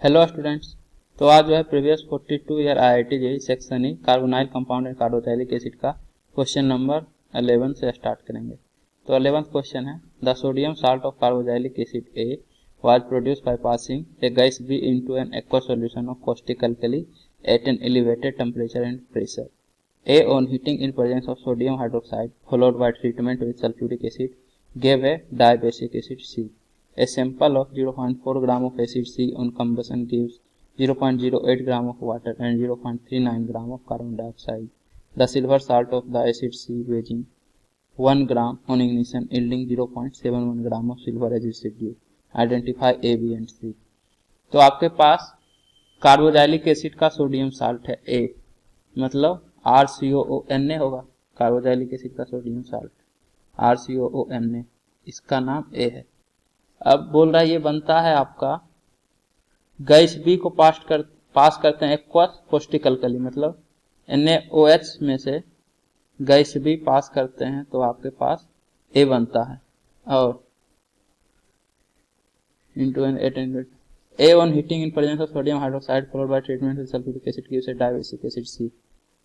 Hello students. तो आज जो है previous 42 year IIT JEE section E carbonyl compound and carboxylic acid का क्वेश्चन नंबर 11 से स्टार्ट करेंगे। तो 11th क्वेश्चन है, the sodium salt of carboxylic acid A was produced by passing a gas B into an aqueous solution of caustic alkali at an elevated temperature and pressure. A on heating in presence of sodium hydroxide followed by treatment with sulfuric acid gave a dibasic acid C. A sample of 0.4 gram of acid C on combustion gives 0.08 gram of water and 0.39 gram of carbon dioxide. The silver salt of the acid C weighing 1 gram on ignition yielding 0.71 gram of silver as residue. Identify A, B and C. तो आपके पास carboxylic acid का sodium salt है A, मतलब RCOONA होगा। Carboxylic acid का sodium salt RCOONA, इसका नाम A है। अब बोल रहा है ये बनता है आपका गैस बी को पास करते हैं एक्वस caustic alkali, मतलब NaOH में से गैस बी पास करते हैं तो आपके पास A बनता है। और into an A on heating in presence of sodium hydroxide followed by treatment with sulfuric acid gives a dibasic acid C।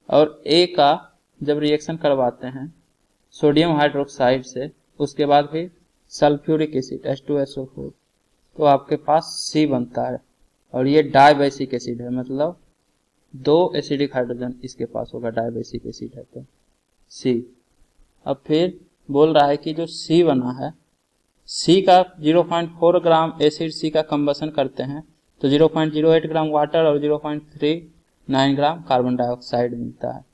और A का जब रिएक्शन करवाते हैं सोडियम हाइड्रोक्साइड से, उसके बाद फिर सल्फ्यूरिक एसिड H2SO4, तो आपके पास C बनता है। और ये डाइबैसिक एसिड है, मतलब 2 एसिडिक हाइड्रोजन इसके पास होगा, डाइबैसिक एसिड है तो C। अब फिर बोल रहा है कि जो C बना है, C का 0.4 ग्राम एसिड C का कंबसन करते हैं तो 0.08 ग्राम वाटर और 0.39 ग्राम कार्बन डाइऑक्साइड मिलता है।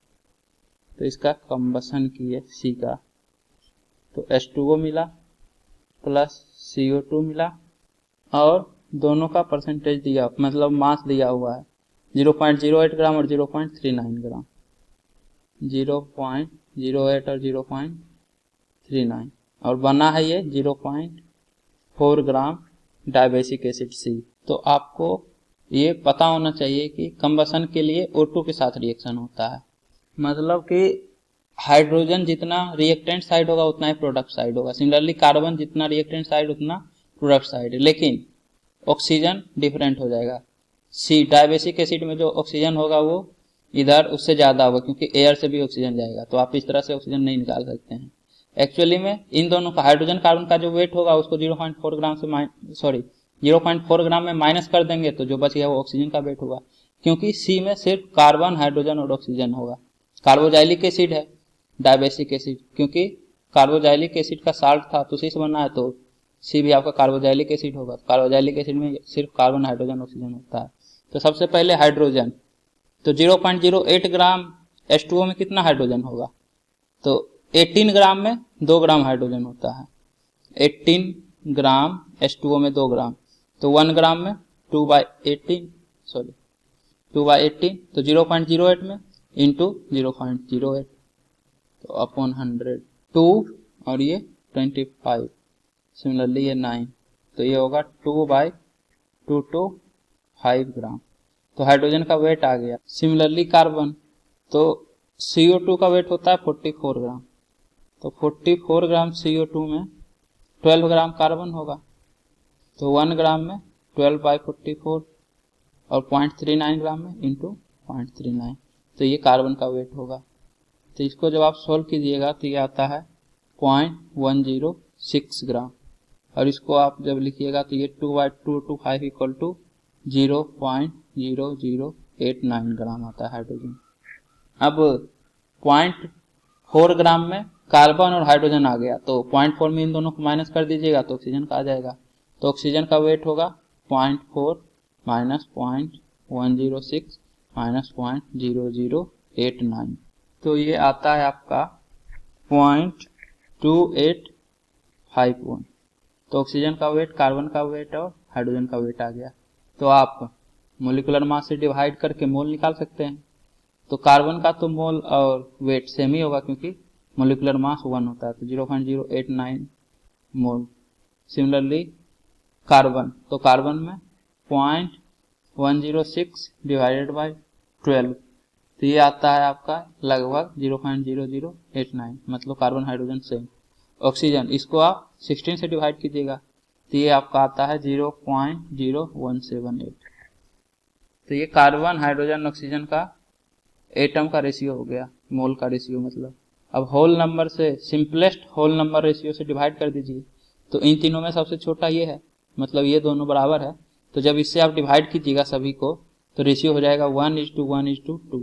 तो इसका कंबसन किए C का, तो H2O मिला प्लस CO2 मिला और दोनों का परसेंटेज दिया, मतलब मास दिया हुआ है 0.08 ग्राम और 0.39 ग्राम, 0.08 और 0.39, और बना है ये 0.4 ग्राम डाइबैसिक एसिड C। तो आपको ये पता होना चाहिए कि कंबसन के लिए O2 के साथ रिएक्शन होता है, मतलब कि हाइड्रोजन जितना रिएक्टेंट साइड होगा उतना ही प्रोडक्ट साइड होगा। सिमिलरली कार्बन जितना रिएक्टेंट साइड उतना प्रोडक्ट साइड है, लेकिन ऑक्सीजन डिफरेंट हो जाएगा। सी डाइबैसिक एसिड में जो ऑक्सीजन होगा वो इधर उससे ज्यादा होगा, क्योंकि एयर से भी ऑक्सीजन जाएगा, तो आप इस तरह से ऑक्सीजन नहीं निकाल सकते हैं। एक्चुअली में इन दोनों का हाइड्रोजन कार्बन का जो वेट होगा उसको 0.4 ग्राम से 0.4 ग्राम में माइनस कर देंगे तो जो बच गया वो ऑक्सीजन का वेट होगा, क्योंकि सी में सिर्फ कार्बन हाइड्रोजन और ऑक्सीजन होगा। कार्बोक्सिलिक एसिड है डाइबैसिक एसिड, क्योंकि कार्बोक्सिलिक एसिड का साल्ट था तो सी से बना है, तो सी भी आपका कार्बोक्सिलिक एसिड होगा। कार्बोक्सिलिक एसिड में सिर्फ कार्बन हाइड्रोजन ऑक्सीजन होता है। तो सबसे पहले हाइड्रोजन, तो 0.08 ग्राम H2O में कितना हाइड्रोजन होगा, तो 18 ग्राम में 2 ग्राम हाइड्रोजन होता है। 18 ग्राम H2O में 2 ग्राम, तो 1 ग्राम में 2/18 तो 0.08 में इंटू 0.08, तो अपॉन 100 2 और ये 25, सिमिलरली ये 9, तो ये होगा 2/2 to 5 ग्राम। तो हाइड्रोजन का वेट आ गया। सिमिलरली कार्बन, तो CO2 का वेट होता है 44 ग्राम, तो 44 ग्राम CO2 में 12 ग्राम कार्बन होगा, तो 1 ग्राम में 12/44 और 0.39 ग्राम में इंटू 0.39, तो ये कार्बन का वेट होगा। तो इसको जब आप सोल्व कीजिएगा तो ये आता है 0.106 ग्राम, और इसको आप जब लिखिएगा तो ये 2/2 to 5 इक्वल टू 0.0089 ग्राम आता है हाइड्रोजन। अब 0.4 ग्राम में कार्बन और हाइड्रोजन आ गया, तो 0.4 में इन दोनों को माइनस कर दीजिएगा तो ऑक्सीजन का आ जाएगा। तो ऑक्सीजन का वेट होगा 0.4 माइनस 0.106 माइनस 0.0089, तो ये आता है आपका 0.2851। तो ऑक्सीजन का वेट, कार्बन का वेट और हाइड्रोजन का वेट आ गया। तो आप मोलिकुलर मास से डिवाइड करके मोल निकाल सकते हैं। तो कार्बन का तो मोल और वेट सेम ही होगा, क्योंकि मोलिकुलर मास 1 होता है, तो 0.089 मोल। सिमिलरली कार्बन, तो कार्बन में 0.106 डिवाइडेड बाय 12, तो ये आता है आपका लगभग 0.0089, मतलब कार्बन हाइड्रोजन सेम। ऑक्सीजन, इसको आप 16 से डिवाइड कीजिएगा तो ये आपका आता है 0.0178, तो ये कार्बन हाइड्रोजन ऑक्सीजन का एटम का रेशियो हो गया, मोल का रेशियो मतलब। अब होल नंबर से, सिंपलेस्ट होल नंबर रेशियो से डिवाइड कर दीजिए, तो इन तीनों में सबसे छोटा ये है, मतलब ये दोनों बराबर है। तो जब इससे आप डिवाइड कीजिएगा सभी को, तो रेशियो हो जाएगा 1:1:2,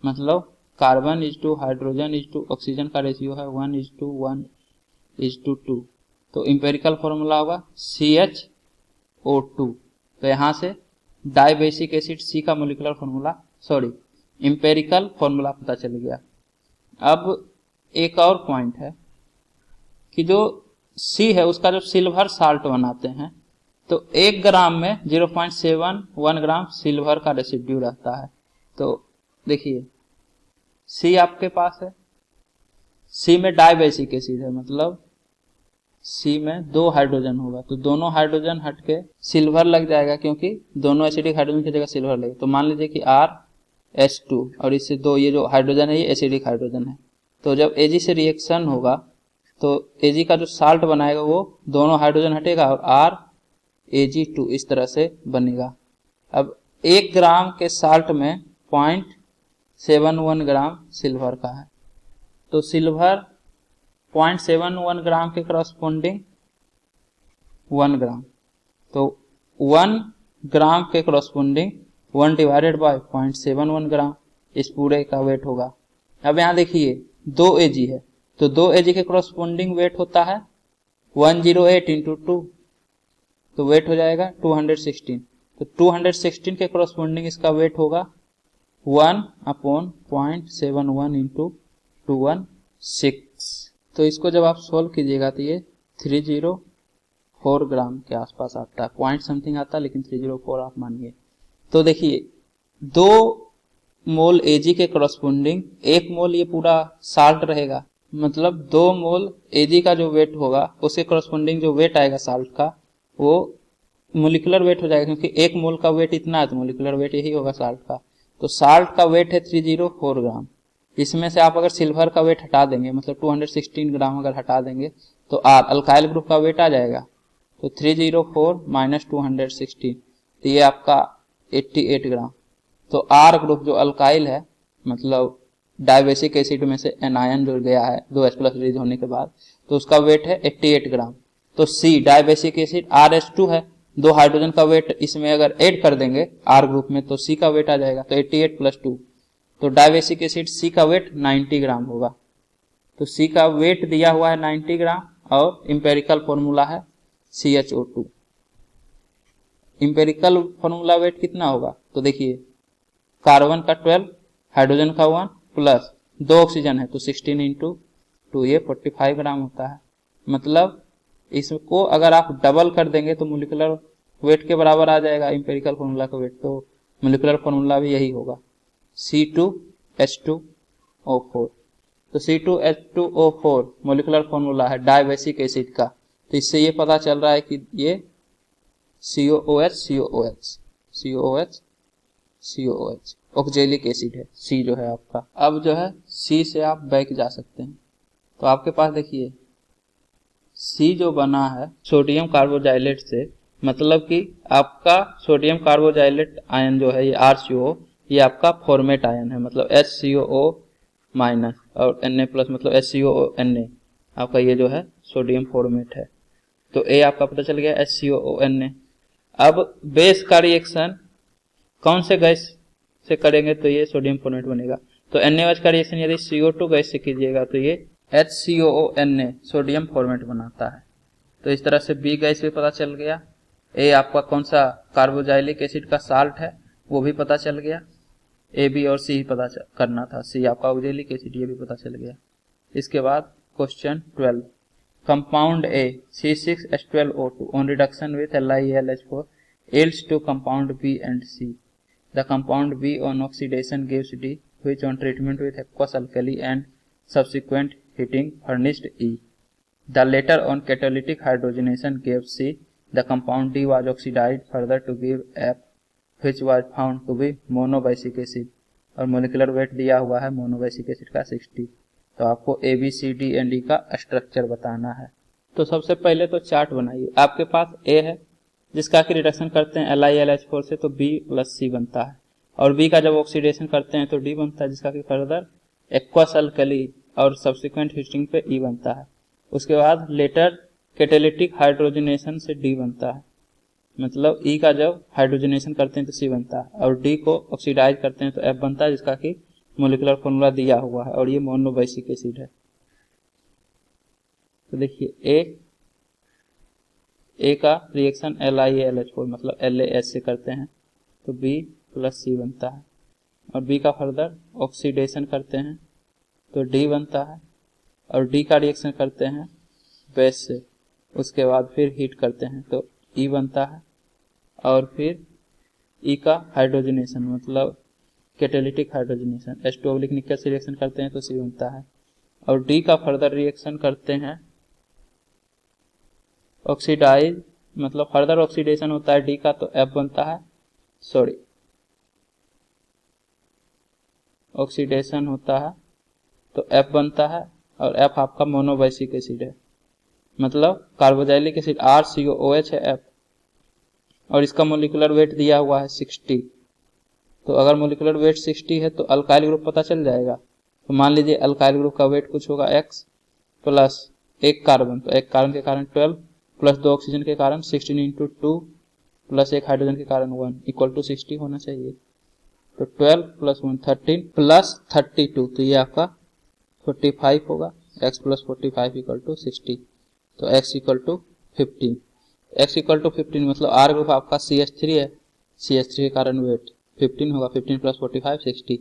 मतलब carbon is to hydrogen is to oxygen का रेशियो है 1:1:2। तो इंपेरिकल फॉर्मूला होगा CHO2। तो यहां से डाई बेसिक एसिड C का molecular formula, sorry empirical formula पता चल गया। अब एक और पॉइंट है कि जो C है उसका जो सिल्वर साल्ट बनाते हैं, तो 1 ग्राम में 0.71 ग्राम सिल्वर का रेसिड्यू रहता है। तो देखिए C आपके पास है, C में डाई बेसिक एसिड है, मतलब C में 2 हाइड्रोजन होगा, तो दोनों हाइड्रोजन हट के सिल्वर लग जाएगा, क्योंकि दोनों एसिडिक हाइड्रोजन की जगह सिल्वर लगेगा। तो मान लीजिए कि RH2 और इससे 2, ये जो हाइड्रोजन है ये एसिडिक हाइड्रोजन है। तो जब Ag से रिएक्शन होगा तो Ag का जो साल्ट बनाएगा वो दोनों हाइड्रोजन हटेगा और RAG2 इस तरह से बनेगा। अब 1 ग्राम के साल्ट में 0.71 ग्राम सिल्वर का है, तो सिल्वर 0.71 ग्राम के करस्पॉन्डिंग 1 ग्राम, तो 1 ग्राम के करस्पॉन्डिंग 1 डिवाइडेड बाय 0.71 ग्राम इस पूरे का वेट होगा। अब यहाँ देखिए 2 Ag है, तो 2 Ag के करस्पॉन्डिंग वेट होता है 108 × 2, तो वेट हो जाएगा 216। तो 216 के करस्पॉन्डिंग इसका वेट होगा 1/0.71 × 216। तो इसको जब आप सोल्व कीजिएगा तो ये 304 ग्राम के आसपास आता है, पॉइंट समथिंग आता है, लेकिन 304 आप मानिए। तो देखिए 2 मोल Ag के करस्पॉन्डिंग 1 मोल ये पूरा साल्ट रहेगा, मतलब 2 मोल Ag का जो वेट होगा उसके करस्पॉन्डिंग जो वेट आएगा साल्ट का वो मोलिकुलर वेट हो जाएगा, क्योंकि 1 मोल का वेट इतना है तो मोलिकुलर वेट यही होगा साल्ट का। तो साल्ट का वेट है 304 ग्राम। इसमें से आप अगर सिल्वर का वेट हटा देंगे, मतलब 216 ग्राम अगर हटा देंगे, तो अल्काइल ग्रुप का वेट आ जाएगा। तो 304 - 216, तो ये आपका 88 ग्राम। तो R ग्रुप जो अल्काइल है, मतलब डाइबेसिक एसिड में से एनायन जो गया है 2H+ रिलीज होने के बाद, तो उसका वेट है 88 ग्राम। तो C डाइबेसिक एसिड RH2 है, 2 हाइड्रोजन का वेट इसमें अगर ऐड कर देंगे R ग्रुप में तो C का वेट आ जाएगा, तो 88 + 2, तो डाइबेसिक एसिड C का वेट 90 ग्राम होगा। तो C का वेट दिया हुआ है 90 ग्राम और इंपेरिकल फॉर्मूला है CHO2। इंपेरिकल फॉर्मूला वेट कितना होगा, तो देखिए कार्बन का 12, हाइड्रोजन का 1 प्लस 2 ऑक्सीजन है, तो 16 × 2 ये 45 ग्राम होता है। मतलब इसको अगर आप डबल कर देंगे तो मोलिकुलर वेट के बराबर आ जाएगा इंपेरिकल फॉर्मूला का वेट, तो मोलिकुलर फॉर्मूला भी यही होगा C2H2O4। तो C2H2O4 मोलिकुलर फॉर्मूला है डाइबेसिक एसिड का, तो इससे ये पता चल रहा है कि ये COOH ऑक्जेलिक एसिड है, C जो है आपका। अब जो है C से आप बैक जा सकते हैं, तो आपके पास देखिए C जो बना है सोडियम कार्बोजाइलेट से, मतलब कि आपका सोडियम कार्बोजाइलेट आयन जो है ये RCO, ये आपका फॉर्मेट आयन है, मतलब HCOO- और Na+ मतलब HCOONa, आपका ये जो है सोडियम फॉर्मेट है। तो A आपका पता चल गया HCOONa। अब बेस का रिएक्शन कौन से गैस से करेंगे तो ये सोडियम फॉर्मेट बनेगा, तो NaOH का रिएक्शन यदि CO2 गैस से कीजिएगा तो ये HCOONa सोडियम फॉर्मेट बनाता है। तो इस तरह से B गैस भी पता चल गया, A आपका कौन सा कार्बोजाइलिक एसिड का साल्ट है वो भी पता चल गया, A, B और C ही पता करना था, C आपका ऑक्जेलिक एसिड ये भी पता चल गया। इसके बाद question 12, compound A C6H12O2 on reduction with LiAlH4 yields to compound B and C. The compound B on oxidation gives D, which on treatment with aqueous alkali and subsequent heating furnished E. The latter on catalytic hydrogenation gave C. The compound D was oxidized further to give F, which was found to be monobasic acid, और molecular weight दिया हुआ है monobasic acid का 60। तो आपको ABCD&E का structure बताना है। तो सबसे पहले तो चार्ट बनाइए। आपके पास A है, जिसका कि रिडक्शन करते हैं LiLH4 से तो B प्लस C बनता है, और B का जब ऑक्सीडेशन करते हैं तो D बनता है, जिसका कि फर्दर एक्वस अल्कली और सब्सिक्वेंट हीटिंग पे E बनता है। उसके बाद लेटर कैटालिटिक हाइड्रोजनेशन से D बनता है, मतलब E का जब हाइड्रोजनेशन करते हैं तो C बनता है, और D को ऑक्सीडाइज करते हैं तो F बनता है, जिसका कि मोलिकुलर फॉर्मूला दिया हुआ है, और ये मोनोबैसिक एसिड है। तो देखिए ए का रिएक्शन LiAlH4 मतलब LaH से करते हैं तो B प्लस C बनता है, और B का फर्दर ऑक्सीडेशन करते हैं तो D बनता है, और D का रिएक्शन करते हैं बेस से, उसके बाद फिर हीट करते हैं तो E बनता है, और फिर E का हाइड्रोजनेशन मतलब कैटालिटिक हाइड्रोजनेशन H2 निकल से रिएक्शन करते हैं तो C बनता है, और D का फर्दर रिएक्शन करते हैं ऑक्सीडाइज मतलब फर्दर ऑक्सीडेशन होता है D का तो F बनता है, ऑक्सीडेशन होता है तो F बनता है, और F आपका मोनोबैसिक एसिड है, मतलब कार्बोक्सिलिक एसिड RCOOH है F, और इसका मोलिकुलर वेट दिया हुआ है 60। तो अगर मोलिकुलर वेट 60 है तो अल्काइल ग्रुप पता चल जाएगा। तो मान लीजिए अल्काइल ग्रुप का वेट कुछ होगा X प्लस एक कार्बन, तो एक कार्बन के कारण 12 प्लस 2 ऑक्सीजन के कारण 16 इंटू 2 प्लस एक हाइड्रोजन के कारण 1 इक्वल टू 60 होना चाहिए। तो 12 प्लस 1 13 प्लस 32, तो ये आपका 45 होगा। x प्लस 45 इक्वल टू 60, तो x equal to 15। x equal to 15 मतलब R ग्रुप आपका CH3 है, CH3 के कारण वेट 15 होगा, 15 प्लस 45 60।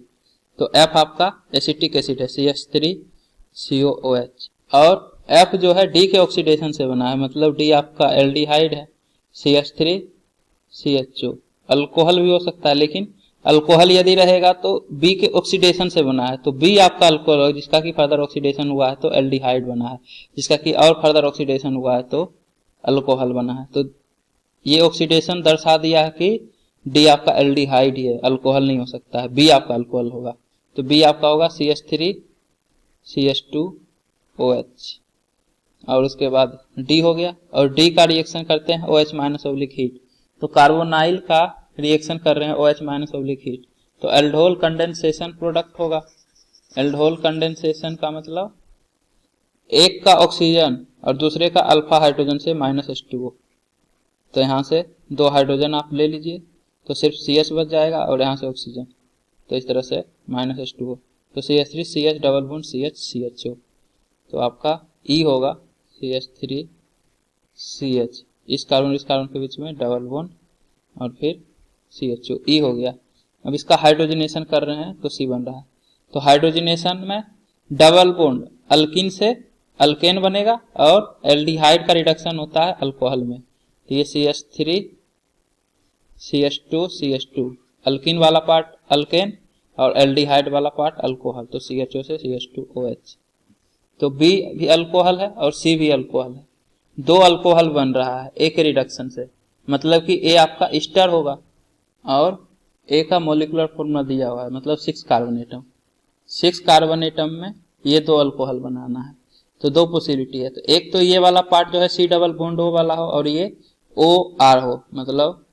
तो F आपका एसिटिक एसिड है CH3COOH, और F जो है D के ऑक्सीडेशन से बना है, मतलब D आपका एल्डिहाइड है CH3CHO, अल्कोहल भी हो सकता है, लेकिन अल्कोहल यदि रहेगा तो B के ऑक्सीडेशन से बना है, तो B आपका अल्कोहल जिसका कि फर्दर ऑक्सीडेशन हुआ है तो एल्डिहाइड बना है, जिसका कि और फर्दर ऑक्सीडेशन हुआ है तो अल्कोहल बना है। तो ये ऑक्सीडेशन दर्शा दिया है कि D आपका एल्डिहाइड ही है, अल्कोहल नहीं हो सकता है, B आपका अल्कोहल होगा। तो B आपका होगा CH3CH2OH, और उसके बाद D हो गया, और D का रिएक्शन करते हैं OH माइनस ऑब्लिक हीट, तो कार्बोनाइल का रिएक्शन कर रहे हैं OH माइनस ऑब्लिक हीट, तो एल्डोल कंडेंसेशन प्रोडक्ट होगा। एल्डोल कंडेंसेशन का मतलब एक का ऑक्सीजन और दूसरे का अल्फा हाइड्रोजन से माइनस H2O, तो यहाँ से 2 हाइड्रोजन आप ले लीजिए तो सिर्फ CH बच जाएगा, और यहाँ से ऑक्सीजन, तो इस तरह से माइनस H2O, तो CH3CH डबल बॉन्ड CH तो आपका E होगा CH3CH, इस कार्बन के बीच में डबल बॉन्ड और फिर CHO, E हो गया। अब इसका हाइड्रोजनेशन कर रहे हैं तो C बन रहा है, तो हाइड्रोजनेशन में डबल बॉन्ड अल्किन से अल्केन बनेगा, और एल्डिहाइड का रिडक्शन होता है अल्कोहल में, तो ये CH3CH2CH2 अल्किन वाला पार्ट अल्केन और एल्डिहाइड वाला पार्ट अल्कोहल, तो CHO से CH2OH, तो B भी अल्कोहल है और C भी अल्कोहल है, 2 अल्कोहल बन रहा है एक रिडक्शन से, मतलब कि A आपका ईस्टर होगा, और A का मोलिकुलर फॉर्मूला दिया हुआ है, मतलब 6 कार्बन एटम, 6 कार्बन एटम में ये 2 अल्कोहल बनाना है, तो 2 पॉसिबिलिटी है। तो एक तो ये वाला पार्ट जो है C डबल बॉन्ड O वाला हो, और ये OR हो, मतलब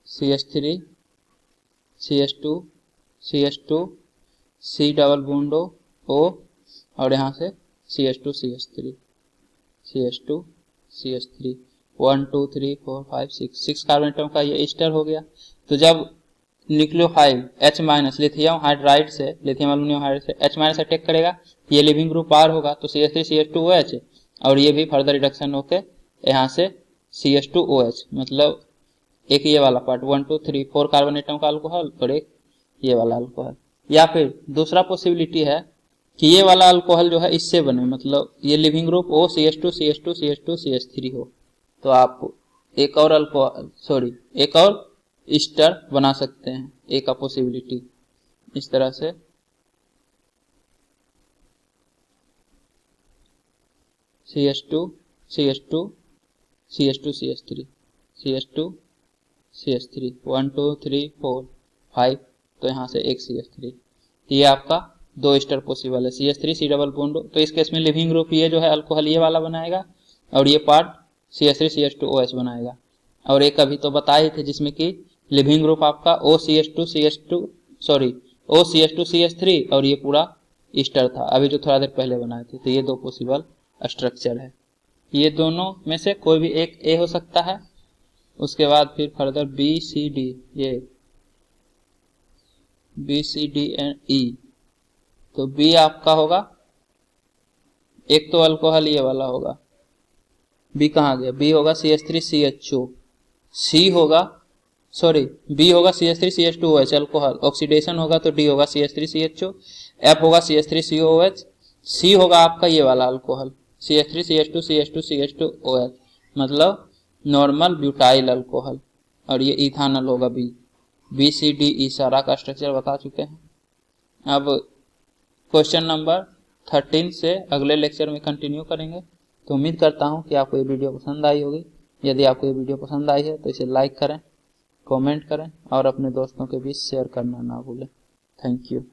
CH3CH2CH2 C double bond O और यहाँ से CH2CH3 1 2 3 4 5 6 कार्बन एटम का ये ईस्टर हो गया। तो जब nucleophile H minus lithium hydride से लिथियम एल्युमिनियम हाइड्राइड से H माइनस अटैक करेगा, ये लिविंग ग्रुप R होगा, तो CH3CH2OH, और ये भी फर्दर रिडक्शन होके यहाँ से CH2OH, मतलब एक ये वाला पार्ट 1 2 3 4 कार्बन एटम का अल्कोहल और एक ये वाला अल्कोहल। या फिर दूसरा पॉसिबिलिटी है कि ये वाला अल्कोहल जो है इससे बने, मतलब ये लिविंग ग्रुप O CH2CH2CH2CH3 हो, तो आप एक और अल्कोहल एक और ईस्टर बना सकते हैं, एक का पॉसिबिलिटी इस तरह से। CH2CH2CH2CH3 1 2 3 4 5, तो यहाँ से एक CH3, ये आपका 2 ईस्टर पॉसिबल है। CH3 C डबल बॉन्ड, तो इस केस में लिविंग ग्रुप ये जो है अल्कोहल ये वाला बनाएगा, और ये पार्ट CH3CH2OH बनाएगा। और एक अभी तो बताए थे जिसमें कि लिविंग ग्रुप आपका OCH2CH3 और ये पूरा ईस्टर था, अभी जो थोड़ा देर पहले बनाए थे। तो ये दो पॉसिबल स्ट्रक्चर है, ये दोनों में से कोई भी एक ए हो सकता है। उसके बाद फिर फर्दर BCD, ये BCD एंड E, तो B आपका होगा, एक तो अल्कोहल ये वाला होगा, B कहाँ गया, B होगा CH3CHO, C होगा B होगा CH3CH2OH अल्कोहल, ऑक्सीडेशन होगा तो D होगा CH3CHO, F होगा CH3COOH, C होगा आपका ये वाला अल्कोहल CH3CH2CH2CH2OH, मतलब नॉर्मल ब्यूटाइल अल्कोहल, और ये इथानल होगा BCDE सारा का स्ट्रक्चर बता चुके हैं। अब क्वेश्चन नंबर 13 से अगले लेक्चर में कंटिन्यू करेंगे। तो उम्मीद करता हूँ कि आपको ये वीडियो पसंद आई होगी। यदि आपको ये वीडियो पसंद आई है तो इसे लाइक करें, कमेंट करें और अपने दोस्तों के बीच शेयर करना ना भूलें। Thank you.